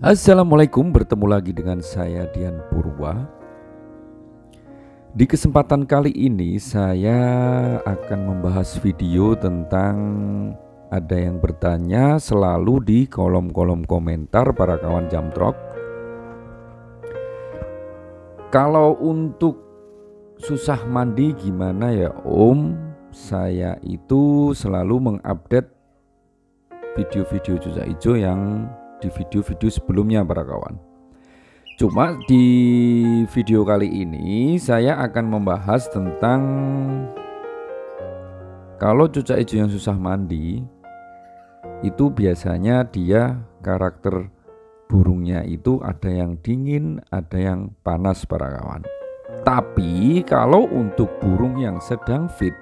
Assalamualaikum, bertemu lagi dengan saya Dian Purwa. Di kesempatan kali ini saya akan membahas video tentang ada yang bertanya selalu di kolom-kolom komentar para kawan jamtrok. Kalau untuk susah mandi gimana ya Om? Saya itu selalu mengupdate video-video cucak hijau yang di video-video sebelumnya para kawan. Cuma di video kali ini saya akan membahas tentang kalau cucak hijau yang susah mandi itu biasanya dia karakter burungnya itu ada yang dingin, ada yang panas para kawan. Tapi kalau untuk burung yang sedang fit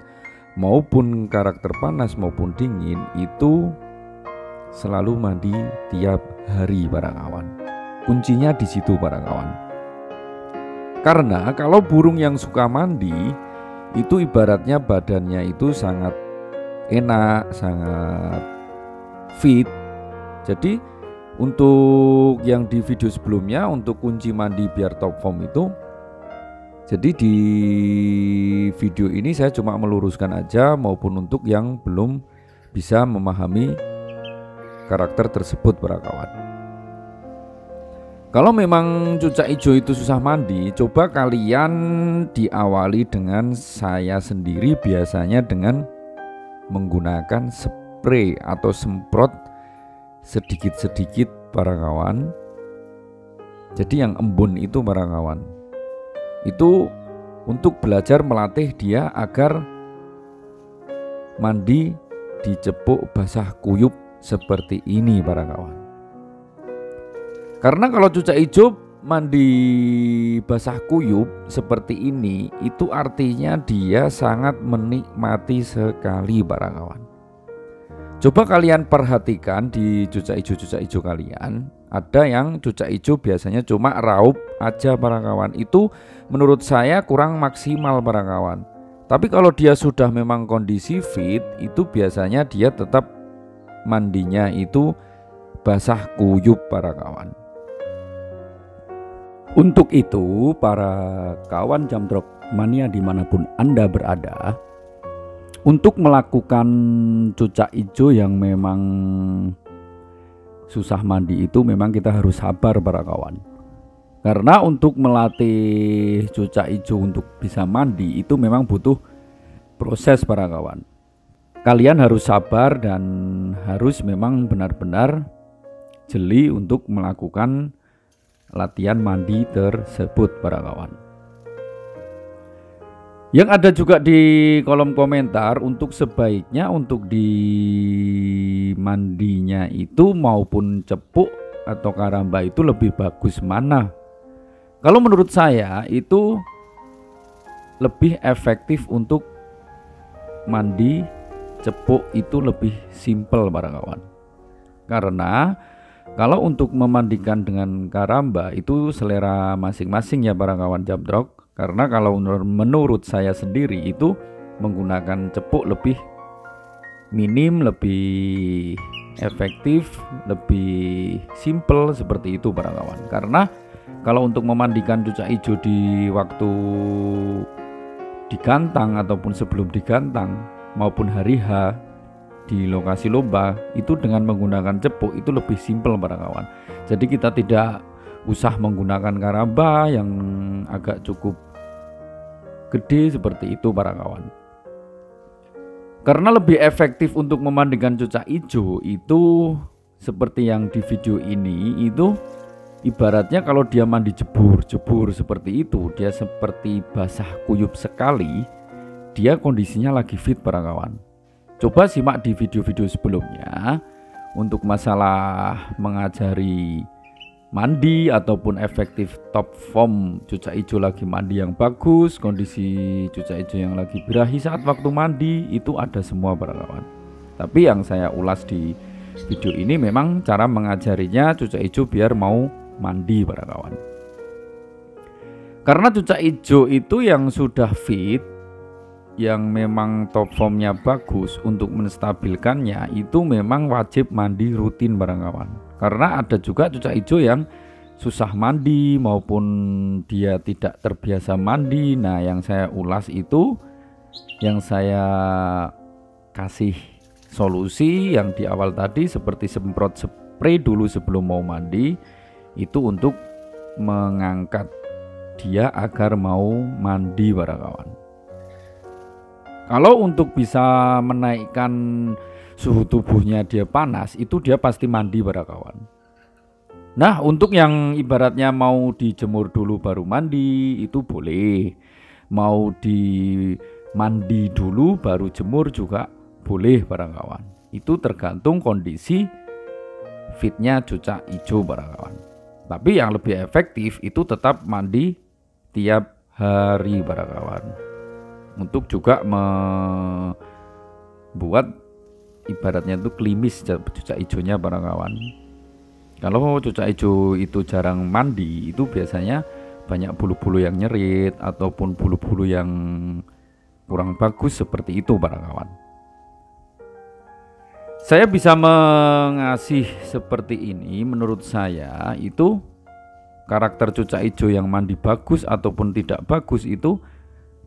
maupun karakter panas maupun dingin itu selalu mandi tiap hari para kawan. Kuncinya di situ para kawan. Karena kalau burung yang suka mandi itu ibaratnya badannya itu sangat enak, sangat fit. Jadi untuk yang di video sebelumnya untuk kunci mandi biar top form itu, jadi di video ini saya cuma meluruskan aja maupun untuk yang belum bisa memahami karakter tersebut para kawan. Kalau memang cucak hijau itu susah mandi, coba kalian diawali dengan saya sendiri biasanya dengan menggunakan spray atau semprot sedikit-sedikit para kawan. Jadi yang embun itu para kawan, itu untuk belajar melatih dia agar mandi dicepuk basah kuyup seperti ini para kawan. Karena kalau cucak hijau mandi basah kuyup seperti ini, itu artinya dia sangat menikmati sekali para kawan. Coba kalian perhatikan di cucak hijau kalian, ada yang cucak hijau biasanya cuma raup aja para kawan. Itu menurut saya kurang maksimal para kawan. Tapi kalau dia sudah memang kondisi fit, itu biasanya dia tetap mandinya itu basah kuyup para kawan. Untuk itu para kawan jamtrok mania dimanapun Anda berada, untuk melakukan cucak hijau yang memang susah mandi itu memang kita harus sabar para kawan. Karena untuk melatih cucak hijau untuk bisa mandi itu memang butuh proses para kawan. Kalian harus sabar dan harus memang benar-benar jeli untuk melakukan latihan mandi tersebut para kawan. Yang ada juga di kolom komentar untuk sebaiknya untuk di mandinya itu maupun cepuk atau karamba itu lebih bagus mana? Kalau menurut saya itu lebih efektif untuk mandi cepuk itu lebih simple para kawan. Karena kalau untuk memandikan dengan karamba itu selera masing-masing ya para kawan jamtrok. Karena kalau menurut saya sendiri itu menggunakan cepuk lebih minim, lebih efektif, lebih simple seperti itu para kawan. Karena kalau untuk memandikan cucak hijau di waktu digantang ataupun sebelum digantang maupun hari H di lokasi lomba itu dengan menggunakan cepuk itu lebih simpel para kawan. Jadi kita tidak usah menggunakan karamba yang agak cukup gede seperti itu para kawan. Karena lebih efektif untuk memandikan cucak hijau itu seperti yang di video ini itu ibaratnya kalau dia mandi jebur seperti itu, dia seperti basah kuyup sekali. Dia kondisinya lagi fit para kawan. Coba simak di video-video sebelumnya untuk masalah mengajari mandi ataupun efektif top form cucak hijau lagi mandi yang bagus, kondisi cucak hijau yang lagi birahi saat waktu mandi itu ada semua para kawan. Tapi yang saya ulas di video ini memang cara mengajarinya cucak hijau biar mau mandi para kawan. Karena cucak hijau itu yang sudah fit, yang memang top formnya bagus, untuk menstabilkannya itu memang wajib mandi rutin para kawan. Karena ada juga cucak hijau yang susah mandi maupun dia tidak terbiasa mandi. Nah, yang saya ulas itu, yang saya kasih solusi yang di awal tadi seperti semprot spray dulu sebelum mau mandi, itu untuk mengangkat dia agar mau mandi para kawan. Kalau untuk bisa menaikkan suhu tubuhnya dia panas, itu dia pasti mandi para kawan. Nah, untuk yang ibaratnya mau dijemur dulu baru mandi, itu boleh. Mau di mandi dulu baru jemur juga boleh para kawan. Itu tergantung kondisi fitnya cucak hijau para kawan. Tapi yang lebih efektif itu tetap mandi tiap hari para kawan, untuk juga membuat ibaratnya itu klimis cucak hijaunya para kawan. Kalau cucak hijau itu jarang mandi, itu biasanya banyak bulu-bulu yang nyerit ataupun bulu-bulu yang kurang bagus seperti itu para kawan. Saya bisa mengasih seperti ini, menurut saya itu karakter cucak hijau yang mandi bagus ataupun tidak bagus itu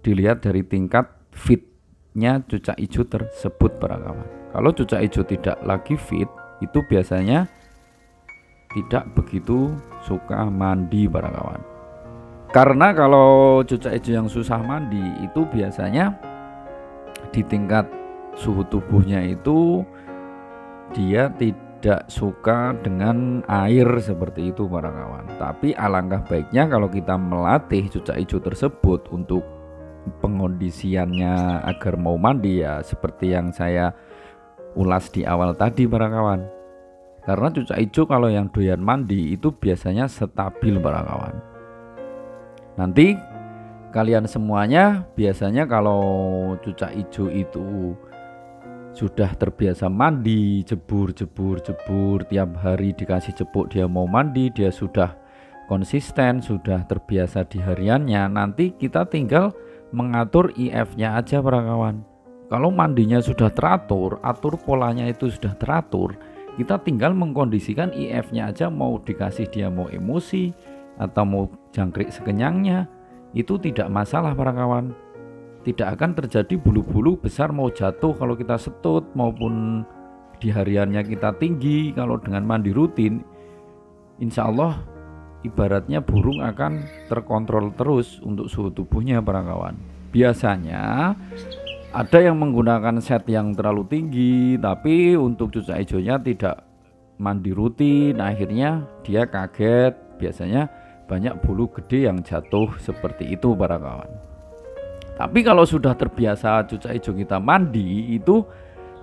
dilihat dari tingkat fitnya cucak hijau tersebut para kawan. Kalau cucak hijau tidak lagi fit, itu biasanya tidak begitu suka mandi para kawan. Karena kalau cucak hijau yang susah mandi itu biasanya di tingkat suhu tubuhnya itu dia tidak suka dengan air seperti itu para kawan. Tapi alangkah baiknya kalau kita melatih cucak hijau tersebut untuk pengondisiannya agar mau mandi, ya seperti yang saya ulas di awal tadi para kawan. Karena cucak hijau kalau yang doyan mandi itu biasanya stabil para kawan. Nanti kalian semuanya biasanya kalau cucak hijau itu sudah terbiasa mandi, jebur tiap hari dikasih cepuk dia mau mandi, dia sudah konsisten, sudah terbiasa di hariannya. Nanti kita tinggal mengatur IF-nya aja para kawan. Kalau mandinya sudah teratur, atur polanya itu sudah teratur, kita tinggal mengkondisikan IF-nya aja, mau dikasih dia mau emosi atau mau jangkrik sekenyangnya, itu tidak masalah para kawan. Tidak akan terjadi bulu-bulu besar mau jatuh kalau kita setut, maupun di hariannya kita tinggi. Kalau dengan mandi rutin, insya Allah ibaratnya burung akan terkontrol terus untuk suhu tubuhnya para kawan. Biasanya ada yang menggunakan set yang terlalu tinggi, tapi untuk cucak hijaunya tidak mandi rutin, akhirnya dia kaget. Biasanya banyak bulu gede yang jatuh seperti itu para kawan. Tapi kalau sudah terbiasa cucak hijau kita mandi, itu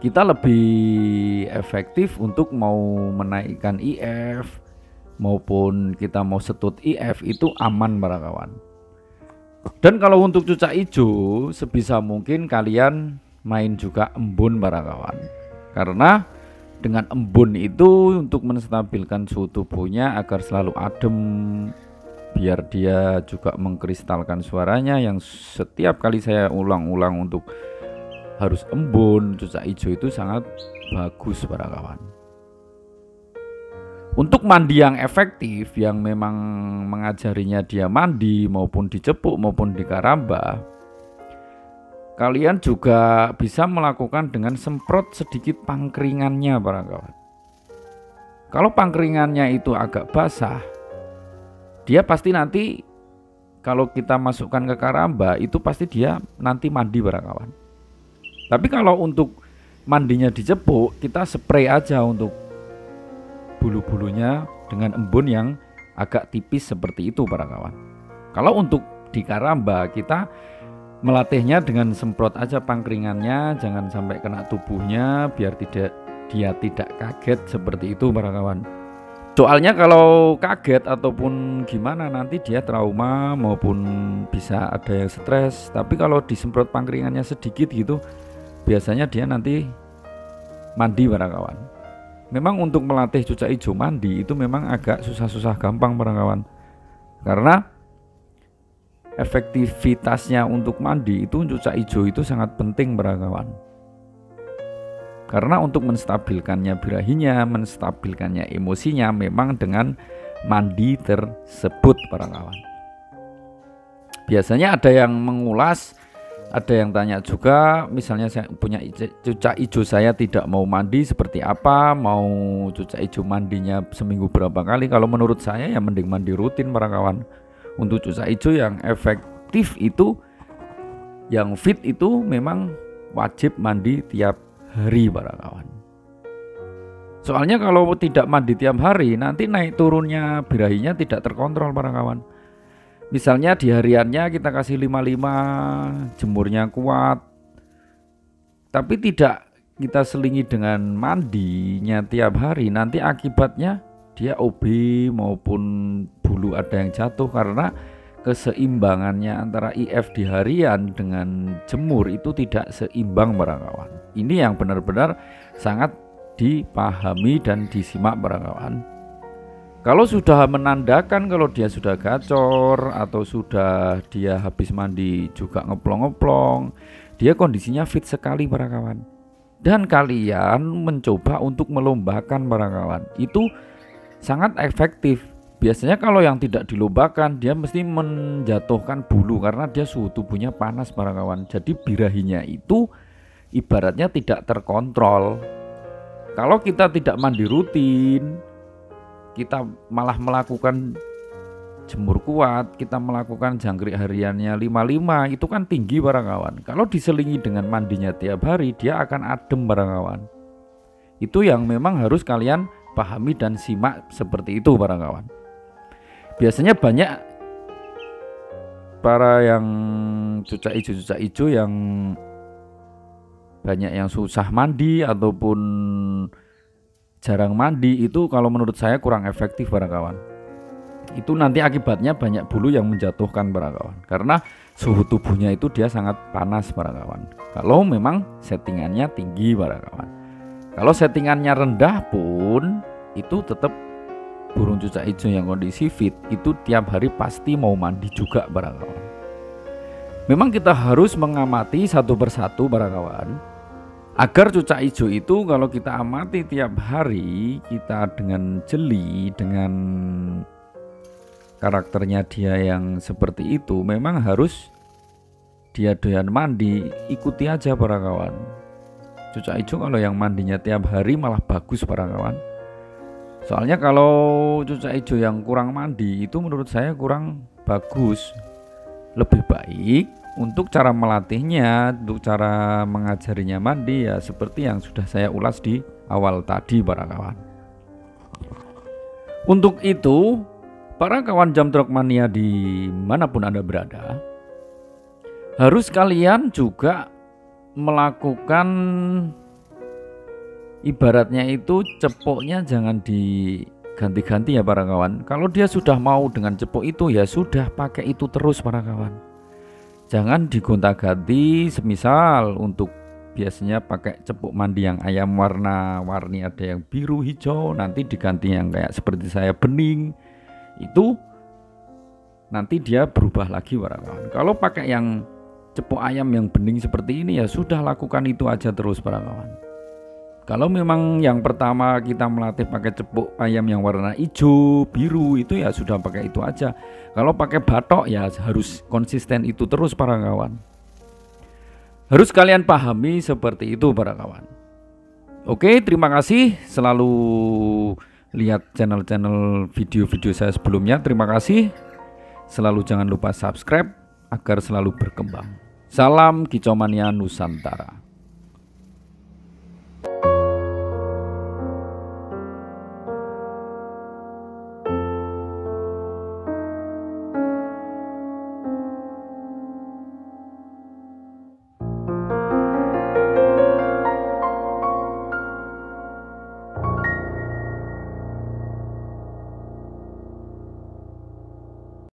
kita lebih efektif untuk mau menaikkan IF maupun kita mau setut IF itu aman para kawan. Dan kalau untuk cucak hijau sebisa mungkin kalian main juga embun para kawan. Karena dengan embun itu untuk menstabilkan suhu tubuhnya agar selalu adem, biar dia juga mengkristalkan suaranya, yang setiap kali saya ulang-ulang untuk harus embun. Cucak hijau itu sangat bagus para kawan. Untuk mandi yang efektif, yang memang mengajarinya dia mandi maupun dicepuk maupun dikaramba, kalian juga bisa melakukan dengan semprot sedikit pangkringannya para kawan. Kalau pangkringannya itu agak basah, dia pasti nanti kalau kita masukkan ke karamba itu pasti dia nanti mandi para kawan. Tapi kalau untuk mandinya dicepuk, kita spray aja untuk bulu-bulunya dengan embun yang agak tipis seperti itu para kawan. Kalau untuk di karamba, kita melatihnya dengan semprot aja pangkringannya, jangan sampai kena tubuhnya biar dia tidak kaget seperti itu para kawan. Soalnya kalau kaget ataupun gimana nanti dia trauma maupun bisa ada yang stres. Tapi kalau disemprot pangkringannya sedikit gitu, biasanya dia nanti mandi para kawan. Memang untuk melatih cucak hijau mandi itu memang agak susah-susah gampang para kawan. Karena efektivitasnya untuk mandi itu cucak hijau itu sangat penting para kawan. Karena untuk menstabilkannya birahinya, menstabilkannya emosinya memang dengan mandi tersebut para kawan. Biasanya ada yang mengulas, ada yang tanya juga, misalnya saya punya cucak hijau, saya tidak mau mandi, seperti apa, mau cucak hijau mandinya seminggu berapa kali? Kalau menurut saya ya mending mandi rutin para kawan. Untuk cucak hijau yang efektif itu, yang fit itu memang wajib mandi tiap hari para kawan. Soalnya kalau tidak mandi tiap hari, nanti naik turunnya birahinya tidak terkontrol para kawan. Misalnya di hariannya kita kasih 55, jemurnya kuat, tapi tidak kita selingi dengan mandinya tiap hari, nanti akibatnya dia OB maupun bulu ada yang jatuh karena keseimbangannya antara IF di harian dengan jemur itu tidak seimbang para kawan. Ini yang benar-benar sangat dipahami dan disimak para kawan. Kalau sudah menandakan kalau dia sudah gacor atau sudah dia habis mandi juga ngeplong-ngeplong, dia kondisinya fit sekali para kawan. Dan kalian mencoba untuk melombakan para kawan, itu sangat efektif. Biasanya kalau yang tidak dilombakan dia mesti menjatuhkan bulu karena dia suhu tubuhnya panas para kawan. Jadi birahinya itu ibaratnya tidak terkontrol. Kalau kita tidak mandi rutin, kita malah melakukan jemur kuat, kita melakukan jangkrik hariannya 55, itu kan tinggi para kawan. Kalau diselingi dengan mandinya tiap hari, dia akan adem para kawan. Itu yang memang harus kalian pahami dan simak seperti itu para kawan. Biasanya banyak para yang cucak hijau yang banyak yang susah mandi ataupun jarang mandi, itu kalau menurut saya kurang efektif para kawan. Itu nanti akibatnya banyak bulu yang menjatuhkan para kawan, karena suhu tubuhnya itu dia sangat panas para kawan. Kalau memang settingannya tinggi para kawan. Kalau settingannya rendah pun itu tetap burung cucak hijau yang kondisi fit itu tiap hari pasti mau mandi juga para kawan. Memang kita harus mengamati satu persatu para kawan, agar cucak hijau itu kalau kita amati tiap hari, kita dengan jeli, dengan karakternya dia yang seperti itu, memang harus dia doyan mandi, ikuti aja para kawan. Cucak hijau kalau yang mandinya tiap hari malah bagus para kawan. Soalnya kalau cucak hijau yang kurang mandi itu menurut saya kurang bagus. Lebih baik untuk cara melatihnya, untuk cara mengajarinya mandi ya seperti yang sudah saya ulas di awal tadi para kawan. Untuk itu, para kawan Jamtrok Mania dimanapun Anda berada, harus kalian juga melakukan ibaratnya itu cepoknya jangan diganti-ganti ya para kawan. Kalau dia sudah mau dengan cepok itu ya sudah pakai itu terus para kawan. Jangan digonta-ganti, semisal untuk biasanya pakai cepuk mandi yang ayam warna-warni, ada yang biru, hijau, nanti diganti yang kayak seperti saya bening. Itu nanti dia berubah lagi para kawan. Kalau pakai yang cepuk ayam yang bening seperti ini ya sudah lakukan itu aja terus para kawan. Kalau memang yang pertama kita melatih pakai cepuk ayam yang warna hijau, biru, itu ya sudah pakai itu aja. Kalau pakai batok ya harus konsisten itu terus para kawan. Harus kalian pahami seperti itu para kawan. Oke, terima kasih selalu lihat channel-channel video-video saya sebelumnya. Terima kasih. Selalu jangan lupa subscribe agar selalu berkembang. Salam Kicau Mania Nusantara.